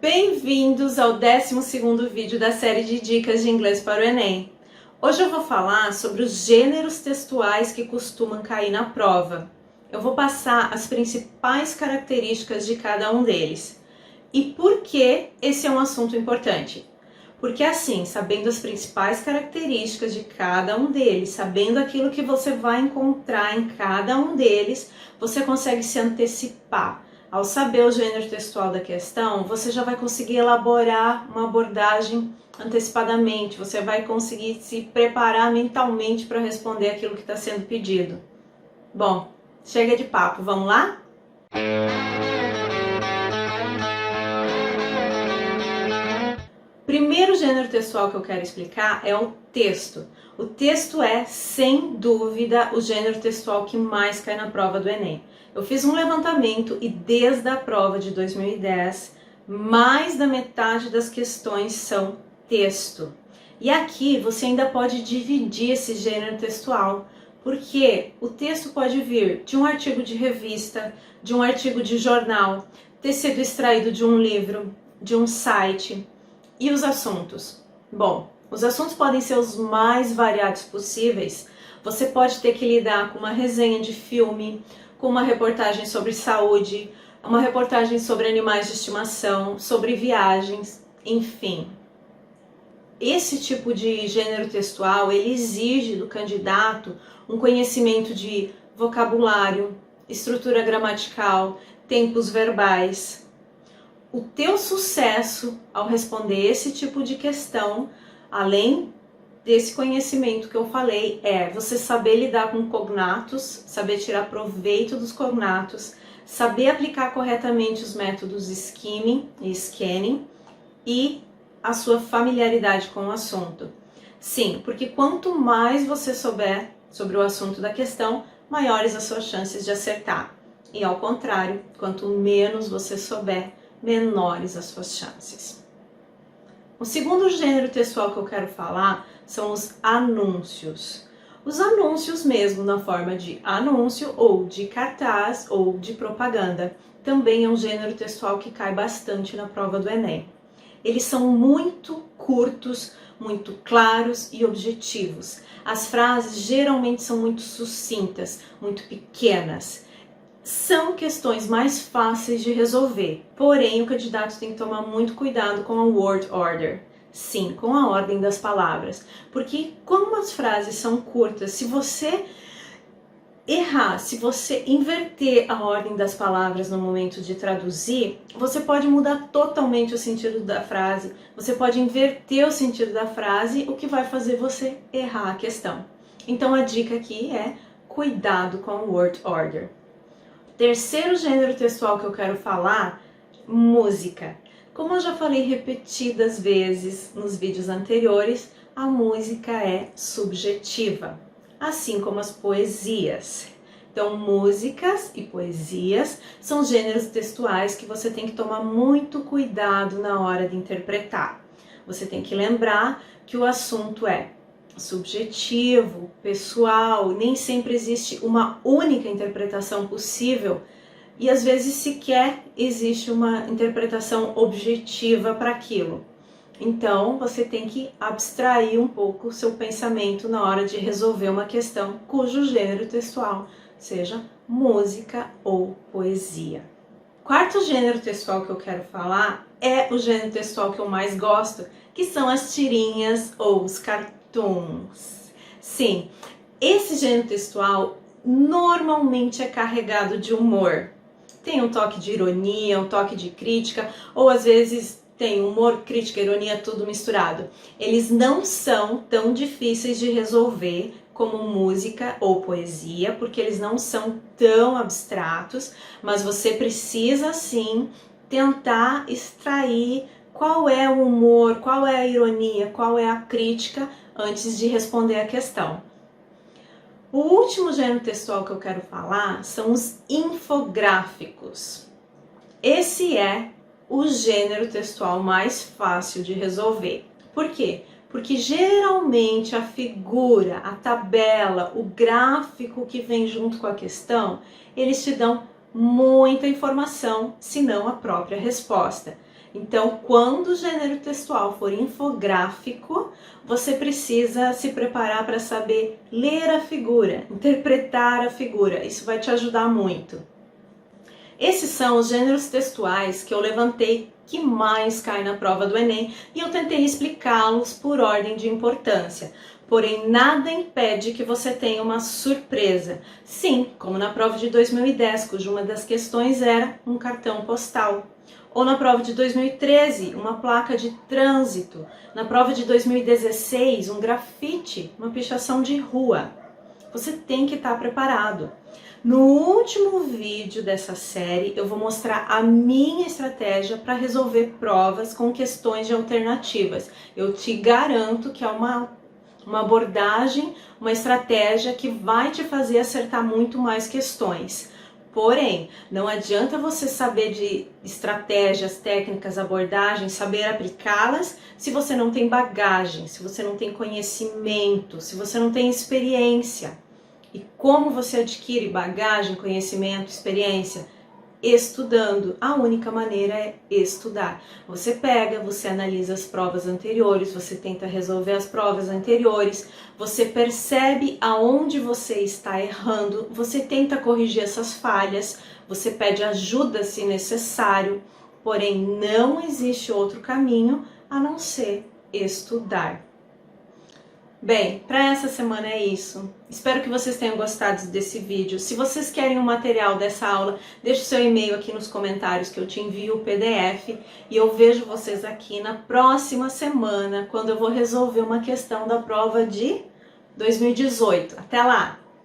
Bem-vindos ao 12º vídeo da série de dicas de inglês para o Enem. Hoje eu vou falar sobre os gêneros textuais que costumam cair na prova. Eu vou passar as principais características de cada um deles. E por que esse é um assunto importante? Porque assim, sabendo as principais características de cada um deles, sabendo aquilo que você vai encontrar em cada um deles, você consegue se antecipar. Ao saber o gênero textual da questão, você já vai conseguir elaborar uma abordagem antecipadamente, você vai conseguir se preparar mentalmente para responder aquilo que está sendo pedido. Bom, chega de papo, vamos lá? Primeiro gênero textual que eu quero explicar é o texto. O texto é, sem dúvida, o gênero textual que mais cai na prova do Enem. Eu fiz um levantamento e desde a prova de 2010, mais da metade das questões são texto. E aqui você ainda pode dividir esse gênero textual, porque o texto pode vir de um artigo de revista, de um artigo de jornal, ter sido extraído de um livro, de um site. E os assuntos? Bom, os assuntos podem ser os mais variados possíveis. Você pode ter que lidar com uma resenha de filme, com uma reportagem sobre saúde, uma reportagem sobre animais de estimação, sobre viagens, enfim. Esse tipo de gênero textual, ele exige do candidato um conhecimento de vocabulário, estrutura gramatical, tempos verbais. O teu sucesso ao responder esse tipo de questão, além desse conhecimento que eu falei, é você saber lidar com cognatos, saber tirar proveito dos cognatos, saber aplicar corretamente os métodos skimming e scanning e a sua familiaridade com o assunto. Sim, porque quanto mais você souber sobre o assunto da questão, maiores as suas chances de acertar. E ao contrário, quanto menos você souber, menores as suas chances. O segundo gênero textual que eu quero falar são os anúncios. Os anúncios mesmo na forma de anúncio ou de cartaz ou de propaganda. Também é um gênero textual que cai bastante na prova do Enem. Eles são muito curtos, muito claros e objetivos. As frases geralmente são muito sucintas, muito pequenas. São questões mais fáceis de resolver, porém o candidato tem que tomar muito cuidado com a word order. Sim, com a ordem das palavras, porque como as frases são curtas, se você errar, se você inverter a ordem das palavras no momento de traduzir, você pode mudar totalmente o sentido da frase, você pode inverter o sentido da frase, o que vai fazer você errar a questão. Então a dica aqui é cuidado com a word order. Terceiro gênero textual que eu quero falar, música. Como eu já falei repetidas vezes nos vídeos anteriores, a música é subjetiva, assim como as poesias. Então, músicas e poesias são gêneros textuais que você tem que tomar muito cuidado na hora de interpretar. Você tem que lembrar que o assunto é subjetivo, pessoal, nem sempre existe uma única interpretação possível e às vezes sequer existe uma interpretação objetiva para aquilo. Então você tem que abstrair um pouco o seu pensamento na hora de resolver uma questão cujo gênero textual seja música ou poesia. Quarto gênero textual que eu quero falar é o gênero textual que eu mais gosto, que são as tirinhas ou os cartoons. Sim, esse gênero textual normalmente é carregado de humor. Tem um toque de ironia, um toque de crítica, ou às vezes tem humor, crítica, ironia, tudo misturado. Eles não são tão difíceis de resolver como música ou poesia, porque eles não são tão abstratos, mas você precisa sim tentar extrair qual é o humor, qual é a ironia, qual é a crítica antes de responder a questão. O último gênero textual que eu quero falar são os infográficos. Esse é o gênero textual mais fácil de resolver. Por quê? Porque geralmente a figura, a tabela, o gráfico que vem junto com a questão, eles te dão muita informação, se não a própria resposta. Então, quando o gênero textual for infográfico, você precisa se preparar para saber ler a figura, interpretar a figura. Isso vai te ajudar muito. Esses são os gêneros textuais que eu levantei que mais cai na prova do Enem e eu tentei explicá-los por ordem de importância. Porém, nada impede que você tenha uma surpresa. Sim, como na prova de 2010, cuja uma das questões era um cartão postal. Ou na prova de 2013, uma placa de trânsito. Na prova de 2016, um grafite, uma pichação de rua. Você tem que estar preparado. No último vídeo dessa série, eu vou mostrar a minha estratégia para resolver provas com questões de alternativas. Eu te garanto que é uma abordagem, uma estratégia que vai te fazer acertar muito mais questões. Porém, não adianta você saber de estratégias, técnicas, abordagens, saber aplicá-las se você não tem bagagem, se você não tem conhecimento, se você não tem experiência. E como você adquire bagagem, conhecimento, experiência? Estudando. A única maneira é estudar. Você pega, você analisa as provas anteriores, você tenta resolver as provas anteriores, você percebe aonde você está errando, você tenta corrigir essas falhas, você pede ajuda se necessário, porém não existe outro caminho a não ser estudar. Bem, para essa semana é isso. Espero que vocês tenham gostado desse vídeo. Se vocês querem o material dessa aula, deixe o seu e-mail aqui nos comentários que eu te envio o PDF e eu vejo vocês aqui na próxima semana, quando eu vou resolver uma questão da prova de 2018. Até lá!